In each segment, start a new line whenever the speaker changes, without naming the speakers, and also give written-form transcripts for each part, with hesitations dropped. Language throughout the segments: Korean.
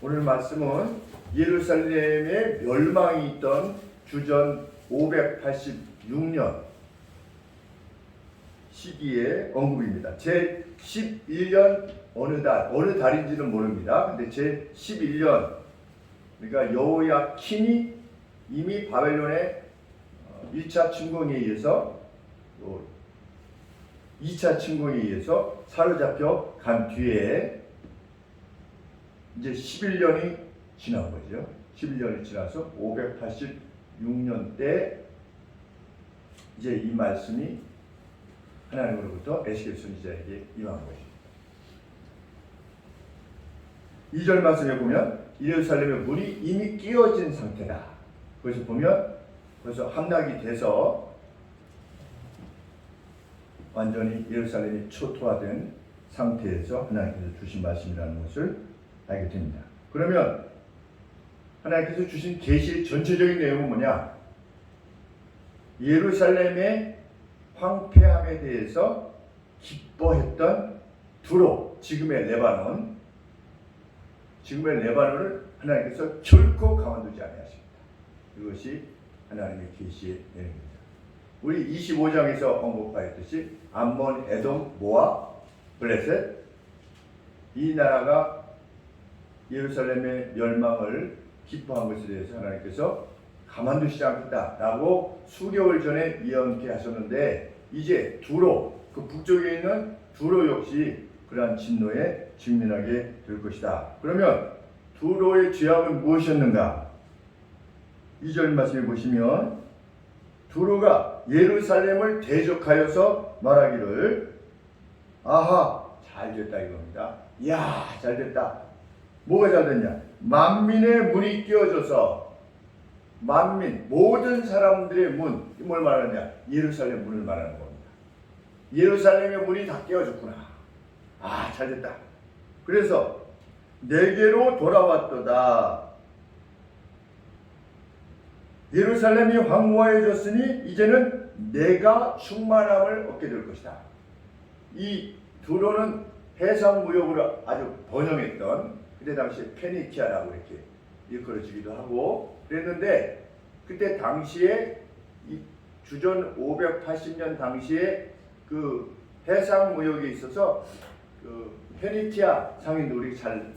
오늘 말씀은 예루살렘의 멸망이 있던 주전 586년 시기의 언급입니다. 제 11년 어느 달인지는 모릅니다. 근데 제 11년, 그러니까 여호야킨이 이미 바벨론의 1차 침공에 의해서 또 2차 침공에 의해서 사로잡혀 간 뒤에 이제 11년이 지난 거죠. 11년이 지나서 586년 때 이제 이 말씀이 하나님으로부터 에스겔 선지자에게 임한 것입니다. 2절 말씀에 보면 예루살렘의 문이 이미 끼어진 상태다. 그래서 보면 벌써 함락이 돼서 완전히 예루살렘이 초토화된 상태에서 하나님께서 주신 말씀이라는 것을 알게 됩니다. 그러면 하나님께서 주신 계시의 전체적인 내용은 뭐냐? 예루살렘의 황폐함에 대해서 기뻐했던 두로, 지금의 레바논을 하나님께서 결코 가만두지 아니하십니다. 이것이 하나님의 계시의 내용입니다. 우리 25장에서 언급하였듯이 암몬, 에돔, 모압, 블레셋, 이 나라가 예루살렘의 멸망을 기뻐한 것에 대해서 하나님께서 가만두시지 않겠다라고 수개월 전에 예언케 하셨는데, 이제 두로, 그 북쪽에 있는 두로 역시 그러한 진노에 직면하게 될 것이다. 그러면 두로의 죄악은 무엇이었는가? 2절 말씀에 보시면 두로가 예루살렘을 대적하여서 말하기를, 아하, 잘됐다 이겁니다. 이야, 잘됐다. 뭐가 잘됐냐? 만민의 문이 끼어져서, 만민, 모든 사람들의 문, 뭘 말하느냐? 예루살렘 문을 말하는 겁니다. 예루살렘의 문이 다 끼어졌구나. 아, 잘됐다. 그래서 내게로 돌아왔도다. 예루살렘이 황무해졌으니 이제는 내가 충만함을 얻게 될 것이다. 이 두로는 해상 무역으로 아주 번영했던, 그때 당시에 페니키아라고 이렇게 일컬어지기도 하고 그랬는데, 그때 당시에 이 주전 580년 당시에 그 해상 무역에 있어서 그 페니키아 상인들 우리 잘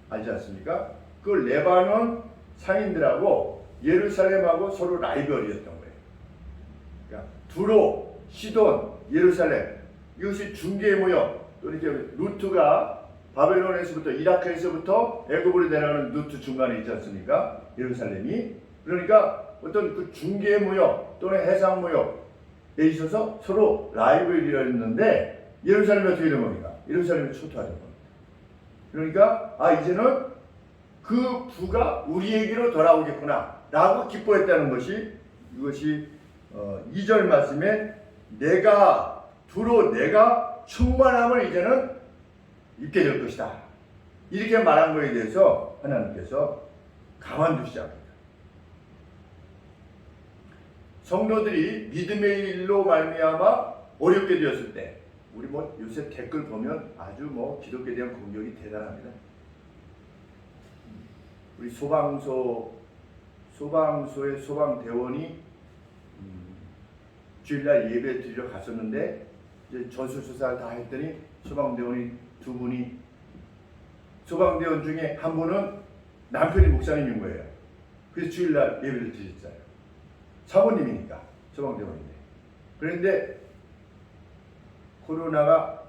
알지 않습니까? 그 레바논 상인들하고 예루살렘하고 서로 라이벌이었던 거예요. 그러니까 두로, 시돈, 예루살렘, 이것이 중개 무역, 또 이제 루트가 바벨론에서부터, 이라크에서부터 애굽으로 내려가는 루트 중간에 있지 않습니까? 예루살렘이. 그러니까 어떤 그 중개 무역 또는 해상 무역에 있어서 서로 라이벌이었는데, 예루살렘이 어떻게 된 겁니까? 예루살렘이 초토화된 겁니다. 그러니까 이제는 그 부가 우리에게로 돌아오겠구나 라고 기뻐했다는 것이, 이것이 2절 말씀에 내가 충만함을 이제는 입게 될 것이다, 이렇게 말한 것에 대해서 하나님께서 가만두시지 않습니다. 성도들이 믿음의 일로 말미암아 어렵게 되었을 때, 우리 요새 댓글 보면 아주 기독교에 대한 공격이 대단합니다. 우리 소방소의 소방대원이 주일날 예배 드리러 갔었는데, 이제 전수조사를 다 했더니 소방대원이 두 분이, 소방대원 중에 한 분은 남편이 목사님인 거예요. 그래서 주일날 예배를 드렸어요. 사모님이니까, 소방대원인데. 그런데 코로나가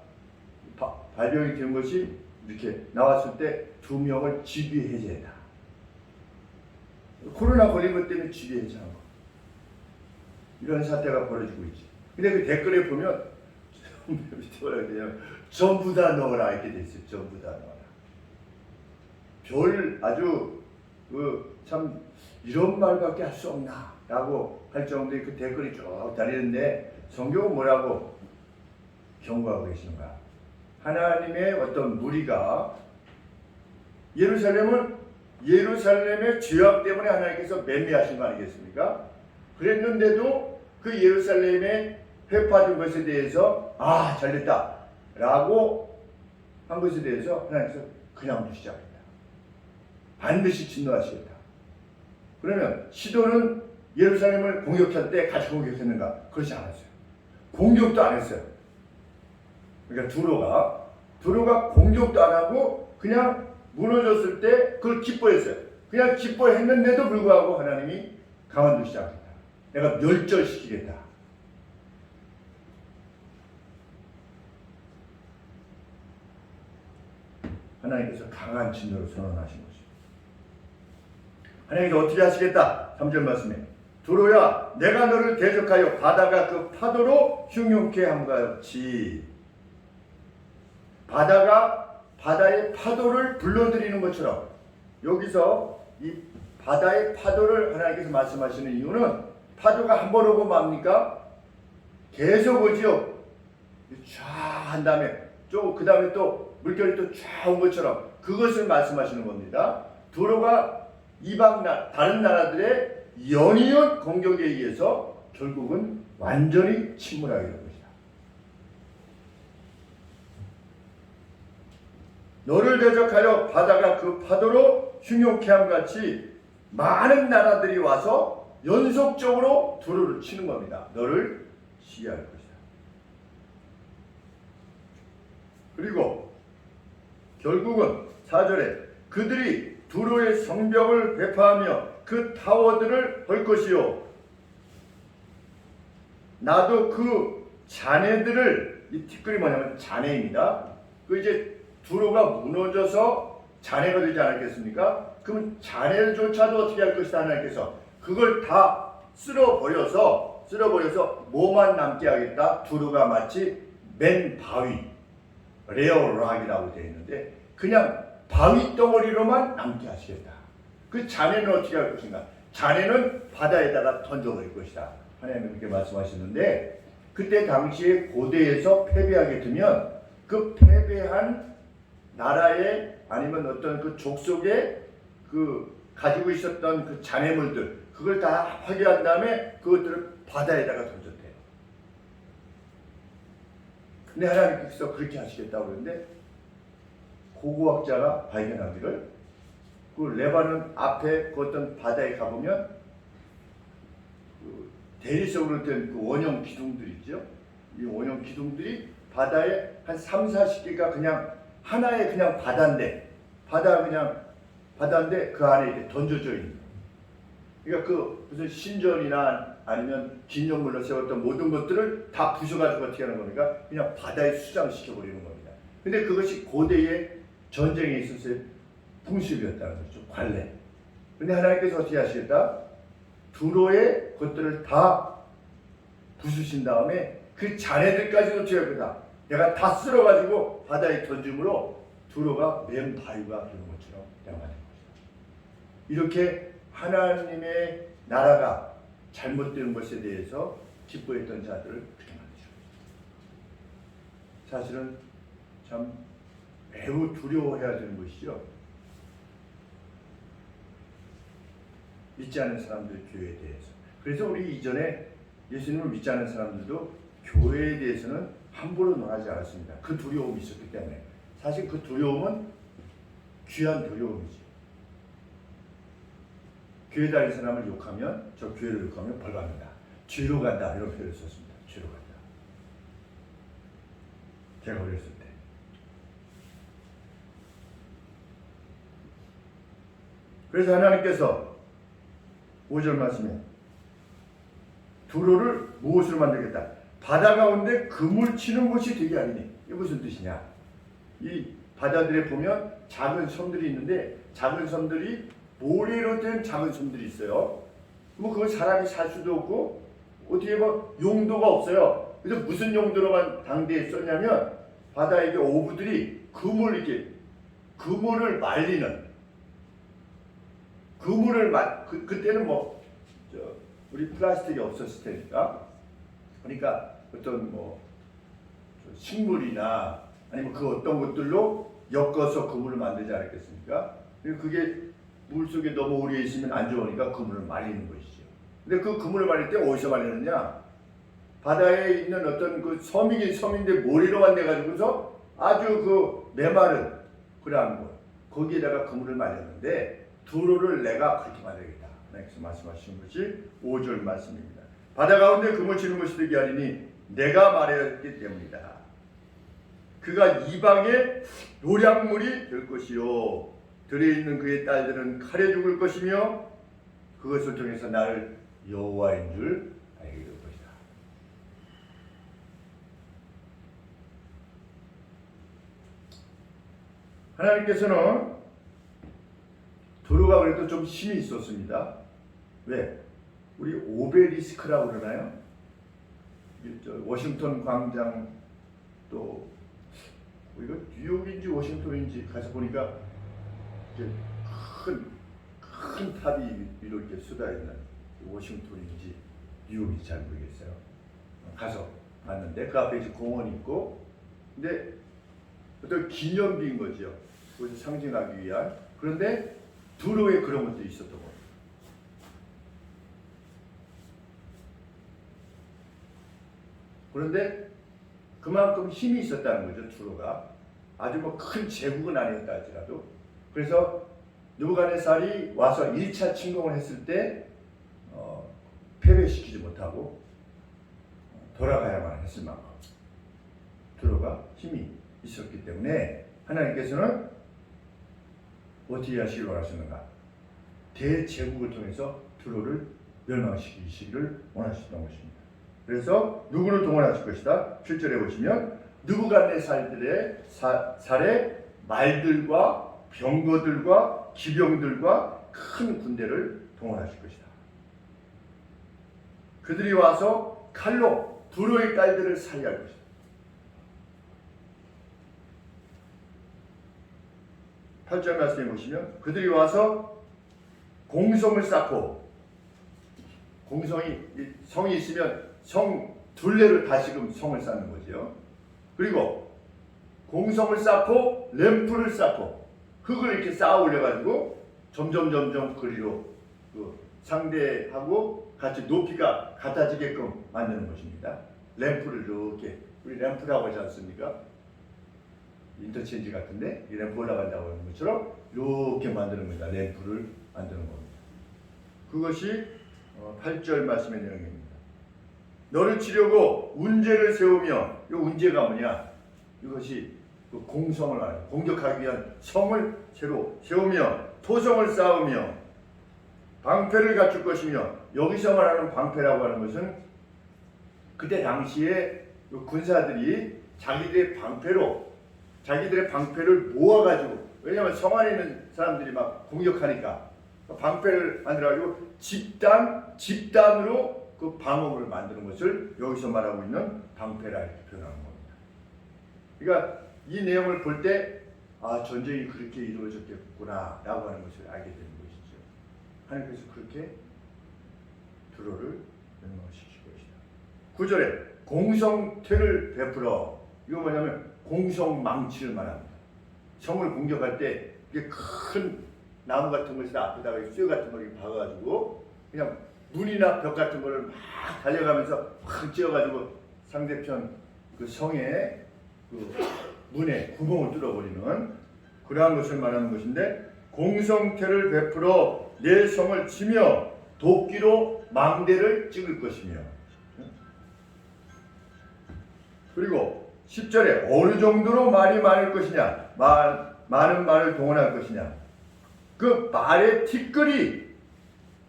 발병이 된 것이 이렇게 나왔을 때 2명을 집위 해제했다. 코로나 걸린 것 때문에 집위 해제한 거. 이런 사태가 벌어지고 있지. 근데 그 댓글에 보면 뭐라 그래요? 전부 다 넣어라 이렇게 돼 있어요. 전부 다 넣어라. 아주 참 이런 말밖에 할 수 없나라고 할 정도의 그 댓글이 쭉 다니는데, 성경은 뭐라고 경고하고 계신가? 하나님의 어떤 무리가 예루살렘의 죄악 때문에 하나님께서 맹리하신 거 아니겠습니까? 그랬는데도 그 예루살렘에 회파된 것에 대해서 잘됐다 라고 한 것에 대해서 하나님께서 그냥 두시지 않는다. 반드시 진노하시겠다. 그러면 시돈은 예루살렘을 공격할 때 같이 공격했는가? 그렇지 않았어요. 공격도 안 했어요. 그러니까 두로가 공격도 안 하고 그냥 무너졌을 때 그걸 기뻐했어요. 그냥 기뻐했는데도 불구하고 하나님이 가만두시지 않겠다. 내가 멸절시키겠다. 하나님께서 강한 진노를 선언하신 거죠. 하나님께서 어떻게 하시겠다? 3절 말씀에 두로야 내가 너를 대적하여 바다가 그 파도로 흉흉케 함과 같이, 바다가 바다의 파도를 불러들이는 것처럼, 여기서 이 바다의 파도를 하나님께서 말씀하시는 이유는 파도가 한 번 오고 맙니까? 계속 오지요. 쫙 한 다음에 그 다음에 또 물결이 또 쫙 온 것처럼 그것을 말씀하시는 겁니다. 두로가 다른 나라들의 연이은 공격에 의해서 결국은 완전히 침몰하게 된 것이다. 너를 대적하여 바다가 그 파도로 흉욕케 함 같이 많은 나라들이 와서 연속적으로 두루를 치는 겁니다. 너를 시해할 것이다. 그리고 결국은 4절에 그들이 두로의 성벽을 배파하며 그 타워들을 헐 것이요 나도 그 자네들을, 이 티끌이 뭐냐면 자네입니다. 그 이제 두로가 무너져서 자네가 되지 않았겠습니까? 그럼 자네조차도 어떻게 할 것이다 하나님께서 그걸 다 쓸어버려서 뭐만 남게 하겠다. 두로가 마치 맨 바위, 레어락이라고 되어 있는데 그냥 바위 덩어리로만 남게 하시겠다. 그 자네는 어떻게 할 것인가? 자네는 바다에다가 던져버릴 것이다. 하나님은 그렇게 말씀하시는데, 그때 당시에 고대에서 패배하게 되면 그 패배한 나라의 아니면 어떤 그 족속의 그 가지고 있었던 그 잔해물들, 그걸 다 파괴한 다음에 그것들을 바다에다가 던졌대요. 근데 하나님께서 그렇게 하시겠다고 그러는데, 고고학자가 발견하기를 그 레바논 앞에 그 어떤 바다에 가보면 그 대리석으로 된 그 원형 기둥들 있죠. 이 원형 기둥들이 바다에 한 3, 40개가 그냥 하나의 그냥 바다인데 그 안에 이렇게 던져져 있는 거예요. 그러니까 그 무슨 신전이나 아니면 기념물로 세웠던 모든 것들을 다 부셔가지고 어떻게 하는 겁니까? 그냥 바다에 수장시켜 버리는 겁니다. 근데 그것이 고대의 전쟁에 있어서의 풍습이었다는 거죠. 관례. 근데 하나님께서 어떻게 하시겠다? 두로의 것들을 다 부수신 다음에 그 자네들까지도 어떻게 할 거다? 내가 다 쓸어가지고 바다에 던짐으로 두로가 맨 바위가 되는 것처럼 내가 만든 것이다. 이렇게 하나님의 나라가 잘못된 것에 대해서 기뻐했던 자들을 그렇게 만드셨습니다. 사실은 참 매우 두려워해야 되는 것이죠. 믿지 않는 사람들 교회에 대해서. 그래서 우리 이전에 예수님을 믿지 않는 사람들도 교회에 대해서는 함부로 논하지 않았습니다. 그 두려움이 있었기 때문에. 사실 그 두려움은 귀한 두려움이지. 교회 다니는 사람을 욕하면, 저 교회를 욕하면 벌 받는다. 죄로 간다. 이런 표현을 썼습니다. 죄로 간다. 제가 어렸을 때. 그래서 하나님께서 5절 말씀에 두로를 무엇으로 만들겠다? 바다 가운데 그물 치는 곳이 되게 하리니. 이게 무슨 뜻이냐? 이 바다들에 보면 작은 섬들이 있는데 작은 섬들이 모래로 된 작은 섬들이 있어요. 뭐 그걸 사람이 살 수도 없고 어떻게 뭐 용도가 없어요. 그래서 무슨 용도로만 당대에 썼냐면 바다에 어부들이 그물을 말리는 그때는 우리 플라스틱이 없었을 테니까 그러니까 어떤 식물이나 아니면 그 어떤 것들로 엮어서 그물을 만들지 않았겠습니까? 그게 물속에 너무 오래 있으면 안 좋으니까 그물을 말리는 것이죠. 근데 그 그물을 말릴 때 어디서 말리느냐? 바다에 있는 어떤 그 섬이긴 섬인데 모래로 만들어가지고서 아주 그 메마른 그러한 곳 거기에다가 그물을 말렸는데 두로를 내가 그렇게 만들겠다. 하나님께서 말씀하신 것이 5절 말씀입니다. 바다 가운데 금을 치는 것이 되게 하리니 내가 말하였기 때문이다. 그가 이방의 노략물이 될 것이요 들에 있는 그의 딸들은 칼에 죽을 것이며 그것을 통해서 나를 여호와인 줄 알게 될 것이다. 하나님께서는 두로가 그래도 좀 힘이 있었습니다. 왜? 우리 오베리스크라고 그러나요? 워싱턴 광장 또 이거 뉴욕인지 워싱턴인지 가서 보니까 큰 탑이 위로 이렇게 쏟아있는 워싱턴인지 뉴욕인지 잘 모르겠어요. 가서 봤는데 그 앞에 이제 공원이 있고, 근데 어떤 기념비인 거죠. 그것을 상징하기 위한. 그런데 두로에 그런 것도 있었던 거예요. 그런데 그만큼 힘이 있었다는 거죠. 두로가 아주 뭐 큰 제국은 아니었다 할지라도. 그래서 느부갓네살이 와서 1차 침공을 했을 때 패배시키지 못하고 돌아가야만 했을 만큼 두로가 힘이 있었기 때문에 하나님께서는 어떻게 하시기를 원하셨는가? 대제국을 통해서 두로를 멸망시키시기를 원하셨던 것입니다. 그래서 누구를 동원하실 것이다? 7절에 보시면 느부갓네살들의 살에 말들과 병거들과 기병들과 큰 군대를 동원하실 것이다. 그들이 와서 칼로 두로의 딸들을 살해할 것이다. 팔절 말씀해 보시면 그들이 와서 공성을 쌓고, 성이 있으면 성 둘레를 다시금 성을 쌓는 거죠. 그리고 공성을 쌓고 램프를 쌓고 흙을 이렇게 쌓아 올려가지고 점점 거리로 상대하고 같이 높이가 같아지게끔 만드는 것입니다. 램프를 이렇게, 우리 램프라고 하지 않습니까? 인터체인지 같은데 이 램프 올라간다고 하는 것처럼 이렇게 만드는 겁니다. 램프를 만드는 겁니다. 그것이 8절 말씀의 내용입니다. 너를 치려고 운제를 세우며, 이 운제가 뭐냐? 이것이 공성을 말합니다. 공격하기 위한 성을 새로 세우며 토성을 쌓으며 방패를 갖출 것이며, 여기서 말하는 방패라고 하는 것은 그때 당시에 군사들이 자기들의 방패를 모아가지고, 왜냐하면 성 안에 있는 사람들이 막 공격하니까 방패를 만들어가지고 집단으로 그 방어를 만드는 것을 여기서 말하고 있는 방패라 이렇게 표현하는 겁니다. 그러니까 이 내용을 볼 때 전쟁이 그렇게 이루어졌겠구나 라고 하는 것을 알게 되는 것이죠. 하나님께서 그렇게 두로를 멸망시킬 것이다. 9절에 공성퇴를 베풀어, 이거 뭐냐면 공성망치를 말합니다. 성을 공격할 때 이게 큰 나무 같은 것이 앞에다가 쇠 같은 걸 박아가지고 그냥 문이나 벽 같은 거를 막 달려가면서 확 찧어가지고 상대편 그 성의 그 문에 구멍을 뚫어버리는 그러한 것을 말하는 것인데, 공성태를 베풀어 내 성을 치며 도끼로 망대를 찍을 것이며, 그리고 10절에 어느 정도로 말이 많을 것이냐, 많은 말을 동원할 것이냐, 그 말의 티끌이,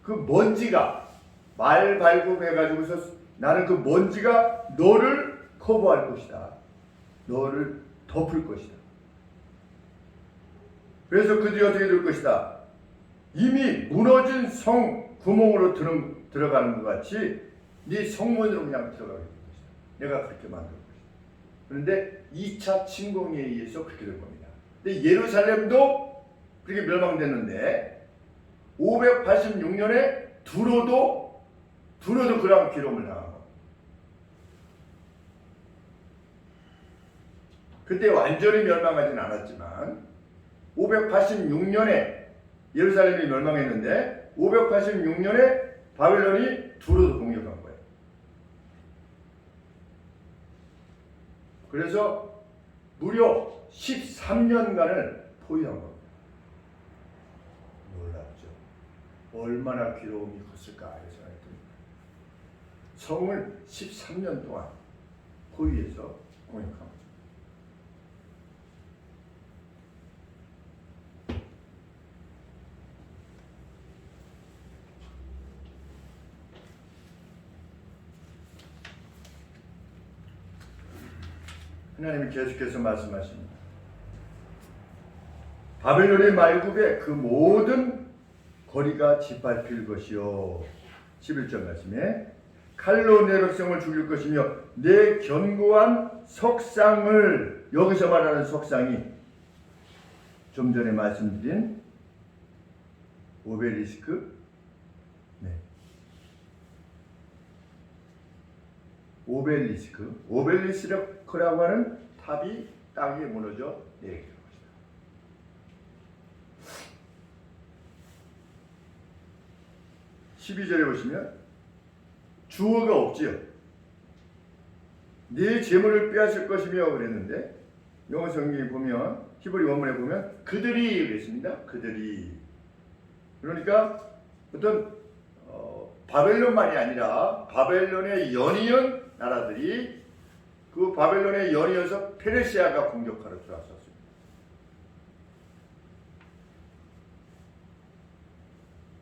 그 먼지가 말 발굽해가지고서 나는 그 먼지가 너를 커버할 것이다. 너를 덮을 것이다. 그래서 그들이 어떻게 될 것이다? 이미 무너진 성 구멍으로 들어가는 것 같이 네 성문으로 그냥 들어가게 될 것이다. 내가 그렇게 만들 것이다. 그런데 2차 침공에 의해서 그렇게 될 겁니다. 근데 예루살렘도 그렇게 멸망됐는데 586년에 두로도 그런 기록을 당한 겁니다. 그때 완전히 멸망하진 않았지만 586년에 예루살렘이 멸망했는데 586년에 바벨론이 두로도 공격한 거예요. 그래서 무려 13년간을 포위한 겁니다. 놀랍죠. 받죠. 얼마나 괴로움이 컸을까 하는 생각이 듭니다. 성을 13년 동안 그 위에서 공역합니다. 하나님이 계속해서 말씀하십니다. 바벨론의 말굽에 그 모든 거리가 짓밟힐 것이요. 11절 말씀에 칼로 내 백성을 죽일 것이며 내 견고한 석상을, 여기서 말하는 석상이 좀 전에 말씀드린 오벨리스크, 오벨리스크라고 하는 탑이 땅에 무너져 내리게 될 것이다. 12절에 보시면 주어가 없지요. 네 재물을 빼앗을 것이며 그랬는데 영어 성경에 보면, 히브리 원문에 보면 그들이 그랬습니다. 그들이. 그러니까 어떤 바벨론만이 아니라 바벨론의 연이은 나라들이 그 바벨론의 연이어서 페르시아가 공격하러 들어왔었습니다.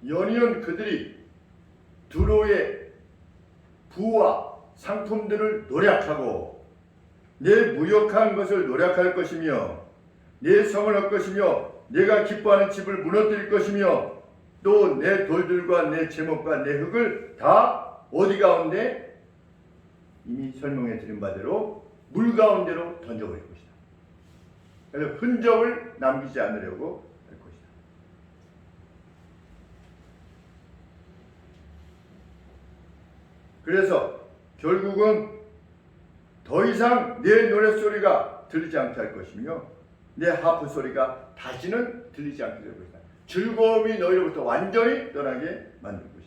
연이은 그들이 두로의 부와 상품들을 노략하고 내 무역한 것을 노략할 것이며 내 성을 얻을 것이며 내가 기뻐하는 집을 무너뜨릴 것이며 또 내 돌들과 내 제목과 내 흙을 다 어디 가운데? 이미 설명해 드린 바대로 물 가운데로 던져버릴 것이다. 그래서 흔적을 남기지 않으려고 할 것이다. 그래서 결국은 더 이상 내 노랫소리가 들리지 않게 할 것이며 내 하프 소리가 다시는 들리지 않게 될 것이다. 즐거움이 너희로부터 완전히 떠나게 만들 것이다.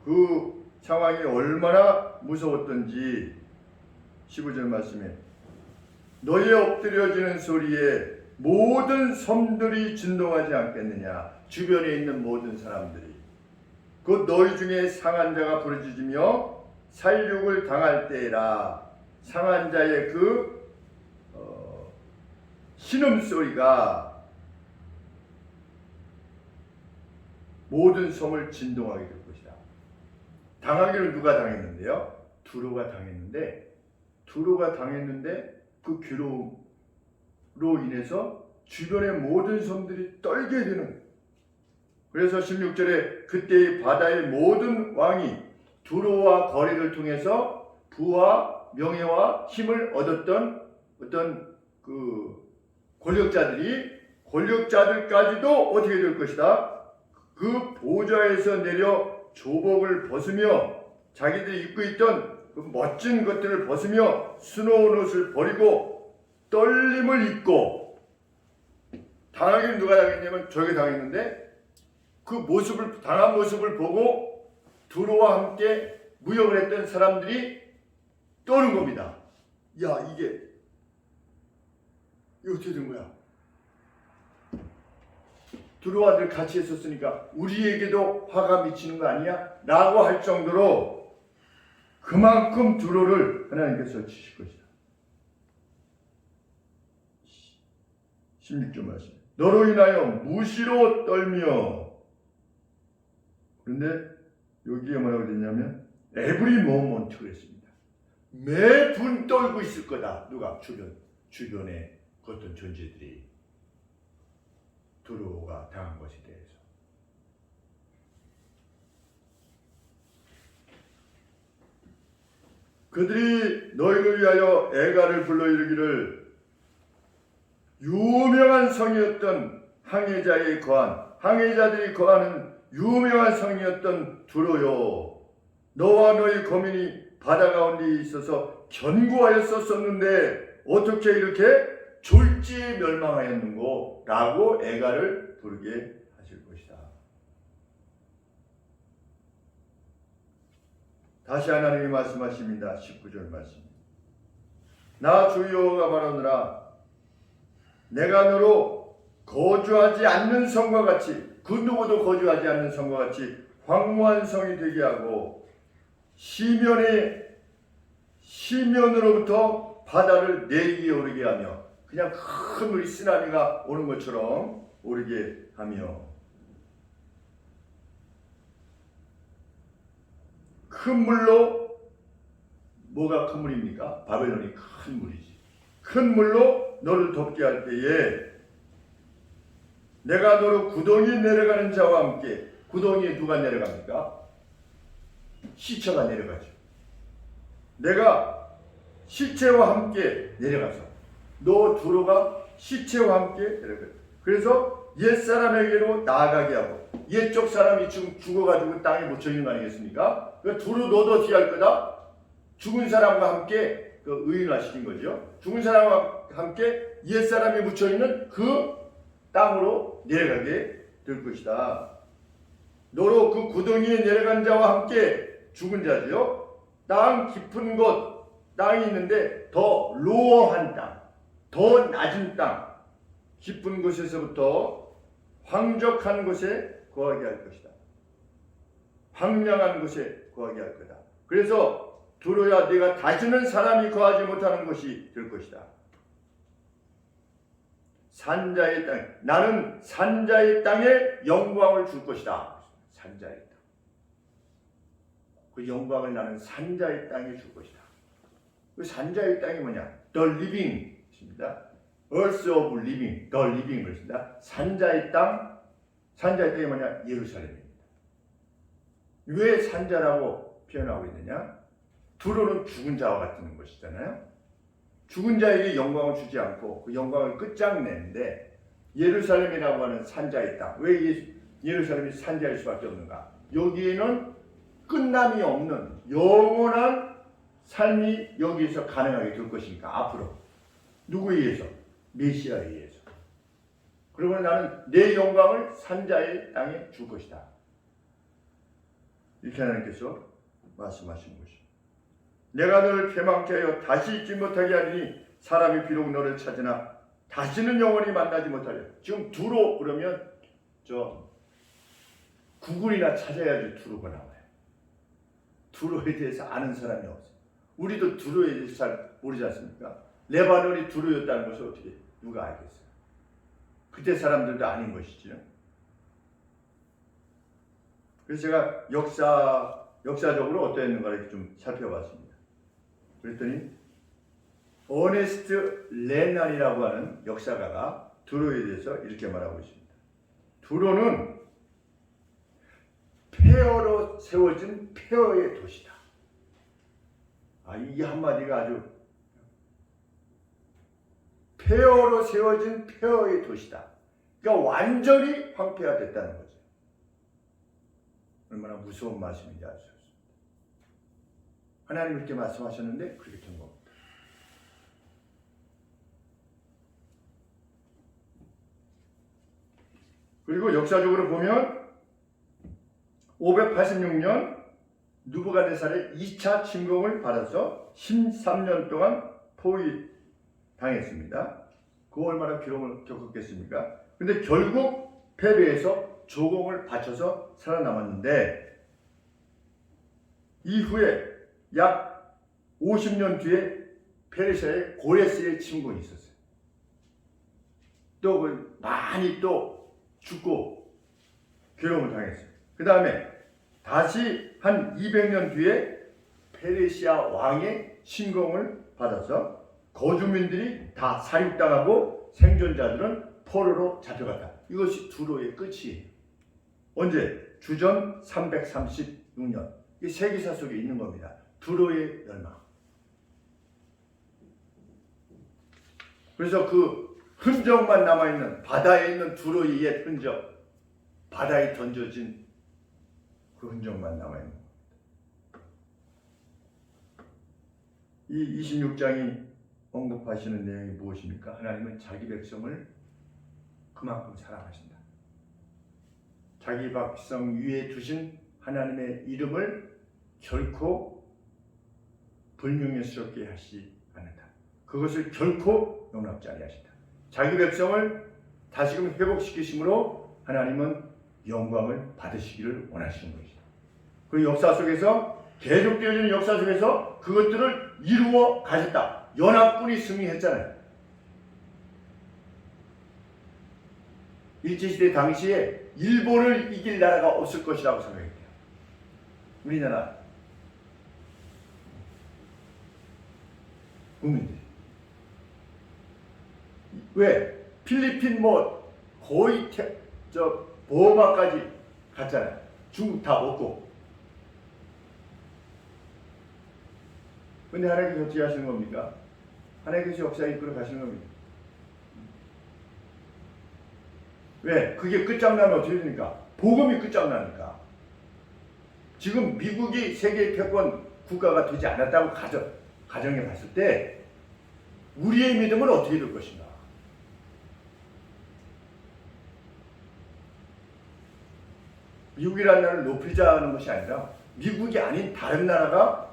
그 상황이 얼마나 무서웠던지 15절 말씀에 너희 엎드려지는 소리에 모든 섬들이 진동하지 않겠느냐. 주변에 있는 모든 사람들이 곧 너희 중에 상한 자가 부르짖으며 살육을 당할 때라. 상한 자의 그 신음소리가 모든 섬을 진동하게 될 것이다. 당하기를 누가 당했는데요? 두로가 당했는데 그 괴로움으로 인해서 주변의 모든 섬들이 떨게 되는. 그래서 16절에 그때의 바다의 모든 왕이 두로와 거래를 통해서 부와 명예와 힘을 얻었던 어떤 그 권력자들까지도 어떻게 될 것이다? 그 보좌에서 내려 조복을 벗으며 자기들이 입고 있던 그 멋진 것들을 벗으며 수놓은 옷을 버리고 떨림을 입고. 당하기는 누가 당했냐면 저게 당했는데 그 모습을, 당한 모습을 보고 두로와 함께 무역을 했던 사람들이 떠는 겁니다. 야, 이게 어떻게 된 거야? 두로와 늘 같이 했었으니까 우리에게도 화가 미치는 거 아니야? 라고 할 정도로 그만큼 두로를 하나님께서 치실 것이다. 16절 말씀. 너로 인하여 무시로 떨며. 그런데 여기에 뭐라고 됐냐면 every moment 그랬습니다. 매분 떨고 있을 거다. 누가? 주변에 그 어떤 존재들이 두로가 당한 것에 대해서. 그들이 너희를 위하여 애가를 불러 이르기를 유명한 성이었던 항해자들이 거하는 유명한 성이었던 두로요, 너와 너희 거민이 바다 가운데 있어서 견고하였었는데 어떻게 이렇게 졸지 멸망하였는고? 라고 애가를 부르게 하실 것이다. 다시 하나님이 말씀하십니다. 19절 말씀. 나 주 여호와가 말하노라. 내가 너로 거주하지 않는 성과 같이, 그 누구도 거주하지 않는 성과 같이 황무한 성이 되게 하고 시면으로부터 바다를 내 위에 오르게 하며, 그냥 큰 우리 쓰나미가 오는 것처럼 오르게 하며, 큰 물로, 뭐가 큰 물입니까? 바벨론이 큰 물이지. 큰 물로 너를 덮게 할 때에 내가 너로 구덩이에 내려가는 자와 함께, 구덩이에 누가 내려갑니까? 시체가 내려가죠. 내가 시체와 함께 내려가서 너 두로가 시체와 함께 내려가요. 그래서 옛사람에게로 나아가게 하고, 옛적 사람이 지금 죽어가지고 땅에 묻혀있는 거 아니겠습니까? 두루 너도 어떻게 할 거다? 죽은 사람과 함께 의인화시킨 거죠. 죽은 사람과 함께 옛사람이 묻혀있는 그 땅으로 내려가게 될 것이다. 너로 그 구덩이에 내려간 자와 함께 죽은 자지요. 땅 깊은 곳, 땅이 있는데 더 로어한 땅, 더 낮은 땅, 깊은 곳에서부터 황적한 곳에 거하게 할 것이다. 황량한 곳에 거하게 할 거다. 그래서 두로야, 네가 다시는 사람이 거하지 못하는 곳이 될 것이다. 산자의 땅, 나는 산자의 땅에 영광을 줄 것이다. 산자의 땅. 그 영광을 나는 산자의 땅에 줄 것이다. 그 산자의 땅이 뭐냐? The living입니다. Earth of living, the living 그렇습니다. 산자의 땅, 산자의 땅이 뭐냐? 예루살렘입니다. 왜 산자라고 표현하고 있느냐? 두로는 죽은 자와 같은 것이잖아요. 죽은 자에게 영광을 주지 않고 그 영광을 끝장내는데, 예루살렘이라고 하는 산자의 땅. 왜 예루살렘이 산자일 수밖에 없는가? 여기에는 끝남이 없는 영원한 삶이 여기에서 가능하게 될 것이니까, 앞으로. 누구에 의해서? 메시아에 의해서. 그러면 나는 내 영광을 산자의 땅에 줄 것이다. 이렇게 하나님께서 말씀하신 것이죠. 내가 너를 패망케 하여 다시 잊지 못하게 하리니 사람이 비록 너를 찾으나 다시는 영원히 만나지 못하려. 지금 두로 그러면 구글이나 찾아야지 두로가 나와요. 두로에 대해서 아는 사람이 없어요. 우리도 두로에 대해서 잘 모르지 않습니까? 레바논이 두로였다는 것을 어떻게 누가 알겠어요? 그때 사람들도 아닌 것이지요. 그래서 제가 역사적으로 어떠했는가 이렇게 좀 살펴봤습니다. 그랬더니 어네스트 레난이라고 하는 역사가가 두로에 대해서 이렇게 말하고 있습니다. 두로는 폐허로 세워진 폐허의 도시다. 이 한마디가 아주, 폐허로 세워진 폐허의 도시다. 그러니까 완전히 황폐화됐다는 거죠. 얼마나 무서운 말씀인지 알 수 없습니다. 하나님 이렇게 말씀하셨는데 그렇게 된 겁니다. 그리고 역사적으로 보면 586년 느부갓네살의 2차 침공을 받아서 13년 동안 포위당했습니다. 그 얼마나 괴로움을 겪었겠습니까? 근데 결국 패배해서 조공을 바쳐서 살아남았는데, 이후에 약 50년 뒤에 페르시아의 고레스의 침공이 있었어요. 또 많이 또 죽고 괴로움을 당했어요. 그 다음에 다시 한 200년 뒤에 페르시아 왕의 침공을 받아서 거주민들이 다 살육당하고 생존자들은 포로로 잡혀갔다. 이것이 두로의 끝이에요. 언제? 주전 336년. 이 세계사 속에 있는 겁니다. 두로의 멸망. 그래서 그 흔적만 남아있는, 바다에 있는 두로의 옛 흔적, 바다에 던져진 그 흔적만 남아있는 겁니다. 이 26장이 언급하시는 내용이 무엇입니까? 하나님은 자기 백성을 그만큼 사랑하신다. 자기 백성 위에 두신 하나님의 이름을 결코 불명예스럽게 하시지 않는다. 그것을 결코 용납지 아니하신다. 자기 백성을 다시금 회복시키심으로 하나님은 영광을 받으시기를 원하시는 것이다. 그 역사 속에서 계속되어지는 역사 속에서 그것들을 이루어 가셨다. 연합군이 승리했잖아요. 일제시대 당시에 일본을 이길 나라가 없을 것이라고 생각했대요. 우리나라 국민들. 왜? 필리핀 뭐 거의 버마까지 갔잖아요. 중국 다 먹고. 근데 하나님께서 어떻게 하시는 겁니까? 하나님께서 역사에 이끌어 가시는 겁니다. 왜? 그게 끝장나면 어떻게 됩니까? 복음이 끝장나니까. 지금 미국이 세계 패권 국가가 되지 않았다고 가정해 봤을 때 우리의 믿음은 어떻게 될 것인가? 미국이라는 나라를 높이자는 것이 아니라 미국이 아닌 다른 나라가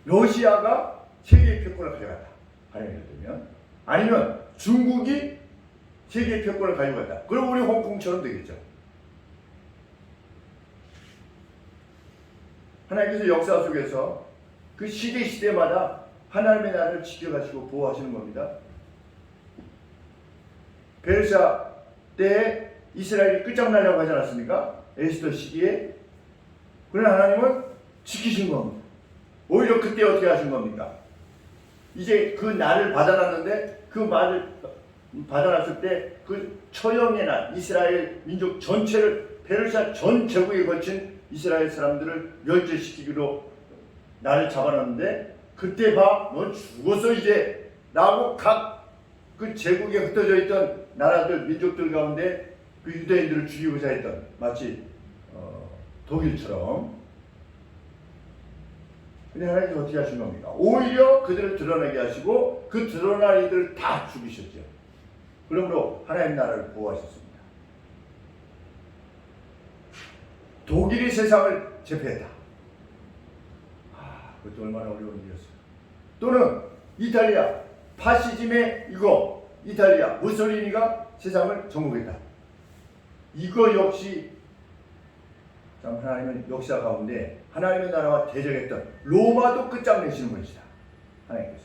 러시아가 세계의 패권을 가져갔다. 예를 들면 아니면 중국이 세계의 패권을 가져갔다. 그럼 우리 홍콩처럼 되겠죠. 하나님께서 역사 속에서 그 시대마다 하나님의 나라를 지켜가시고 보호하시는 겁니다. 베르사 때에 이스라엘이 끝장나려고 하지 않았습니까? 에스더 시기에. 그러나 하나님은 지키신 겁니다. 오히려 그때 어떻게 하신 겁니까? 이제 그 날을 받아놨는데 그 말을 받아놨을 때 그 처형의 날, 이스라엘 민족 전체를 페르시아 전 제국에 걸친 이스라엘 사람들을 멸절시키기로 날을 잡아놨는데 그때 봐, 넌 죽었어 이제 라고 각 그 제국에 흩어져 있던 나라들, 민족들 가운데 그 유대인들을 죽이고자 했던 마치 독일처럼. 근데 하나님께서 어떻게 하신 겁니까? 오히려 그들을 드러내게 하시고 그 드러난 이들을 다 죽이셨죠. 그러므로 하나님 나라를 보호하셨습니다. 독일이 세상을 제패했다. 그것도 얼마나 어려운 일이었어요. 또는 이탈리아 파시즘의 이탈리아 무솔리니가 세상을 정복했다. 이거 역시 참 하나님은 역사 가운데 하나님의 나라와 대적했던 로마도 끝장내시는 분이시다. 하나님께서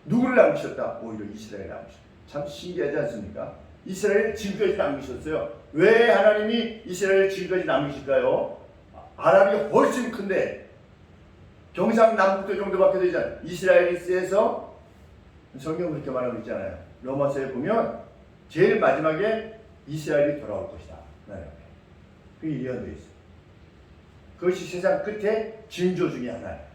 누구를 남기셨다? 오히려 이스라엘을 남기셨다. 참 신기하지 않습니까? 이스라엘을 지금까지 남기셨어요. 왜 하나님이 이스라엘을 지금까지 남기실까요? 아랍이 훨씬 큰데 경상남북도 정도밖에 되지 않아요. 이스라엘이 세서 성경 그렇게 말하고 있잖아요. 로마서에 보면 제일 마지막에 이스라엘이 돌아올 것이다. 그게 예언되어 있어요. 그것이 세상 끝에 징조 중에 하나예요.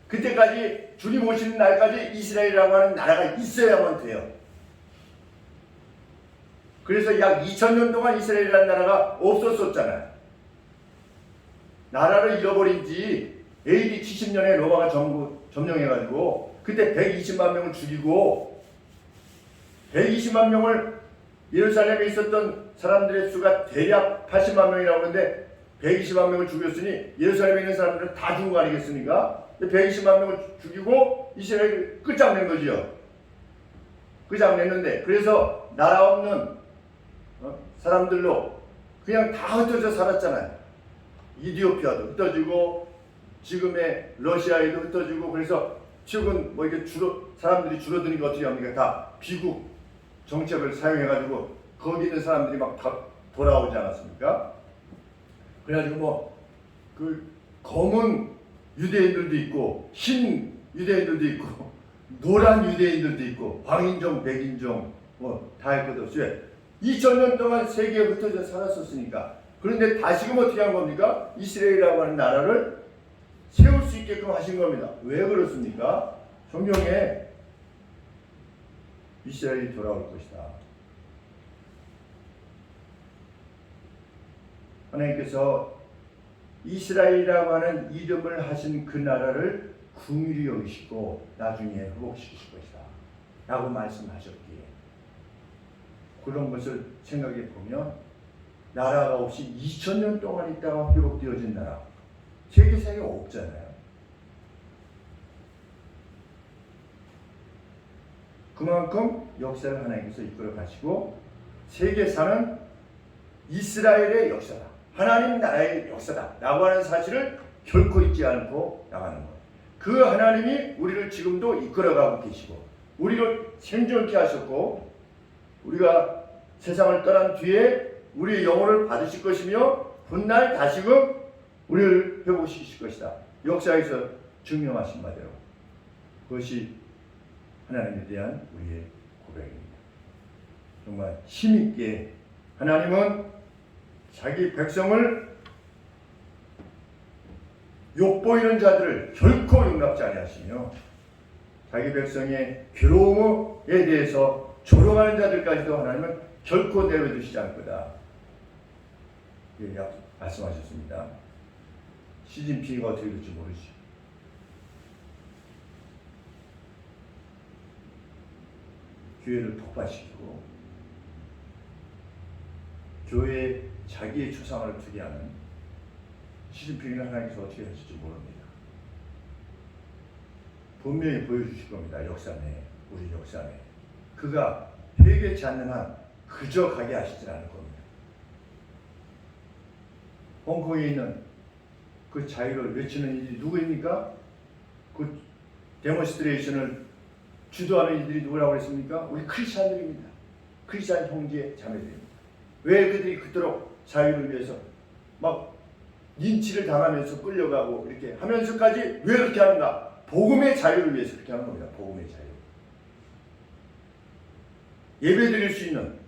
그때까지 주님 오시는 날까지 이스라엘이라고 하는 나라가 있어야만 돼요. 그래서 약 2000년 동안 이스라엘이라는 나라가 없었었잖아요. 나라를 잃어버린 지 AD 70년에 로마가 점령해가지고 그때 120만 명을 죽이고 120만 명을 예루살렘에 있었던 사람들의 수가 대략 80만 명이라고 하는데 120만 명을 죽였으니 예루살렘에 있는 사람들은 다 죽은 거 아니겠습니까? 120만 명을 죽이고 이스라엘을 끝장낸 거지요. 끝장냈는데 그래서 나라 없는 사람들로 그냥 다 흩어져 살았잖아요. 이디오피아도 흩어지고 지금의 러시아에도 흩어지고. 그래서 최근 뭐 이게 사람들이 줄어드니까 어떻게 합니까? 다 비국 정책을 사용해가지고 거기 있는 사람들이 막 다 돌아오지 않았습니까? 그래가지고 뭐 그 검은 유대인들도 있고 흰 유대인들도 있고 노란 유대인들도 있고黄인종, 백인종 뭐 다 할 것 없이 2000년 동안 세계에 흩어져 살았었으니까. 그런데 다시금 어떻게 한 겁니까? 이스라엘이라고 하는 나라를 세울 수 있게끔 하신 겁니다. 왜 그렇습니까? 성경에 이스라엘이 돌아올 것이다. 하나님께서 이스라엘이라고 하는 이름을 하신 그 나라를 긍휼히 여기시고 나중에 회복시키실 것이다 라고 말씀하셨기에 그런 것을 생각해 보면 나라가 없이 2000년 동안 있다가 회복되어진 나라 세계사에 없잖아요. 그만큼 역사를 하나님께서 이끌어 가시고 세계사는 이스라엘의 역사다. 하나님 나라의 역사다. 라고 하는 사실을 결코 잊지 않고 나가는 거예요. 그 하나님이 우리를 지금도 이끌어가고 계시고 우리를 생존케 하셨고 우리가 세상을 떠난 뒤에 우리의 영혼을 받으실 것이며 훗날 다시금 우리를 회복시키실 것이다. 역사에서 증명하신 바대로 그것이 하나님에 대한 우리의 고백입니다. 정말 힘있게 하나님은 자기 백성을 욕보이는 자들을 결코 용납지 아니하시며 자기 백성의 괴로움에 대해서 조롱하는 자들까지도 하나님은 결코 내버려두시지 않을 거다. 말씀하셨습니다. 시진핑이가 어떻게 될지 모르죠. 교회를 폭파시키고 교회에 자기의 초상을 두게 하는 시진핑을 하나님께서 어떻게 하실지 모릅니다. 분명히 보여주실 겁니다. 역사 내에, 우리 역사 내에. 그가 회개치 않는 한 그저 가게 하시진 않을 겁니다. 홍콩에 있는 그 자유를 외치는 이들이 누구입니까? 그 데몬스트레이션을 주도하는 이들이 누구라고 했습니까? 우리 크리스찬들입니다. 크리스찬 형제 자매들입니다. 왜 그들이 그토록 자유를 위해서 막 인치를 당하면서 끌려가고 이렇게 하면서까지 왜 그렇게 하는가? 복음의 자유를 위해서 그렇게 하는 겁니다. 복음의 자유. 예배 드릴 수 있는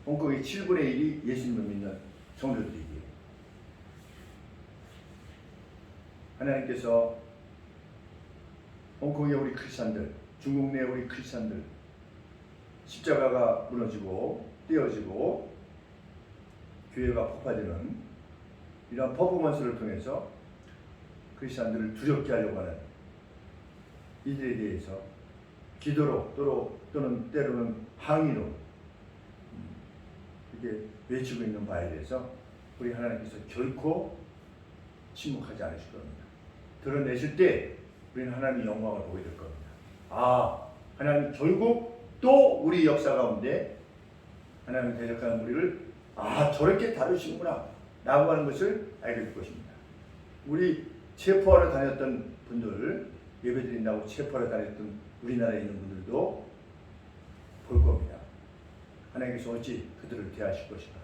홍콩의 7분의 1이 예수님을 믿는 성도들이기에 하나님께서 홍콩의 우리 크리스찬들, 중국 내 우리 크리스찬들 십자가가 무너지고 떼어지고 교회가 폭파되는 이런 퍼포먼스를 통해서 크리스찬들을 두렵게 하려고 하는 이들에 대해서 기도로 또는 때로는 항의로 이렇게 외치고 있는 바에 대해서 우리 하나님께서 결코 침묵하지 않으실 겁니다. 드러내실 때 우리는 하나님의 영광을 보게 될 겁니다. 아, 하나님 결국 또 우리 역사 가운데 하나님을 대적하는 우리를 저렇게 다루시는구나 라고 하는 것을 알게 될 것입니다. 우리 체포하러 다녔던 분들, 예배드린다고 체포하러 다녔던 우리나라에 있는 분들도 볼 겁니다. 하나님께서 어찌 그들을 대하실 것인가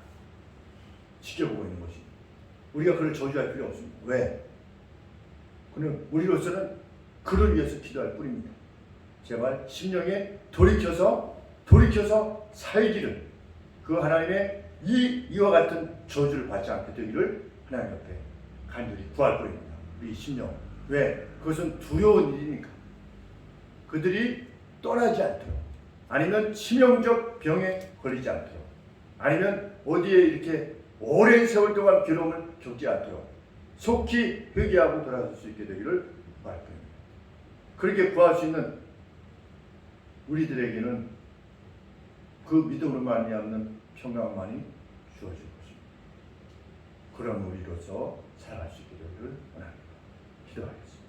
지켜보고 있는 것입니다. 우리가 그를 저주할 필요 없습니다. 왜? 그는 우리로서는 그를 위해서 기도할 뿐입니다. 제발 심령에 돌이켜서 살기를 그 하나님의 이와 같은 저주를 받지 않게 되기를 하나님 옆에 간절히 구할 뿐입니다. 우리 심령. 왜? 그것은 두려운 일이니까. 그들이 떠나지 않도록 아니면 치명적 병에 걸리지 않도록 아니면 어디에 이렇게 오랜 세월 동안 괴로움을 겪지 않도록 속히 회개하고 돌아설 수 있게 되기를 구할 뿐입니다. 그렇게 구할 수 있는 우리들에게는 그 믿음으로 말미암는 평강만이 주어질 것입니다. 그런 우리로서 살아갈 수 있게 되기를 원합니다. 기도하겠습니다.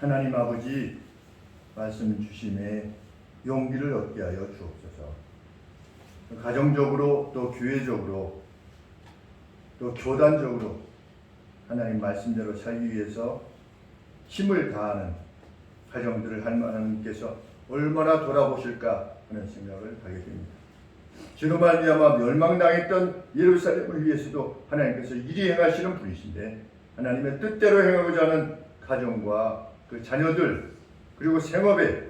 하나님 아버지 말씀 주심에 용기를 얻게 하여 주옵소서. 가정적으로 또 교회적으로 또 교단적으로 하나님 말씀대로 살기 위해서 힘을 다하는 가정들을 하나님께서 얼마나 돌아보실까 하는 생각을 하게 됩니다. 주로 말미암아 멸망당했던 예루살렘을 위해서도 하나님께서 일이 행하시는 분이신데 하나님의 뜻대로 행하고자 하는 가정과 그 자녀들 그리고 생업에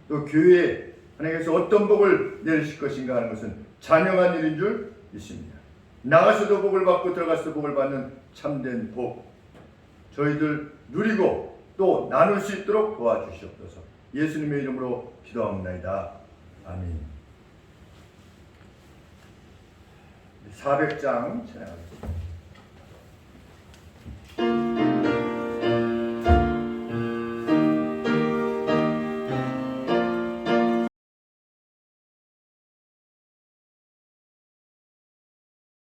또 교회에 하나님께서 어떤 복을 내리실 것인가 하는 것은 자명한 일인 줄 믿습니다. 나가서도 복을 받고 들어가서도 복을 받는 참된 복 저희들 누리고 또 나눌 수 있도록 도와주시옵소서. 예수님의 이름으로 기도합니다. 아멘. 400장 찬양하겠습니다.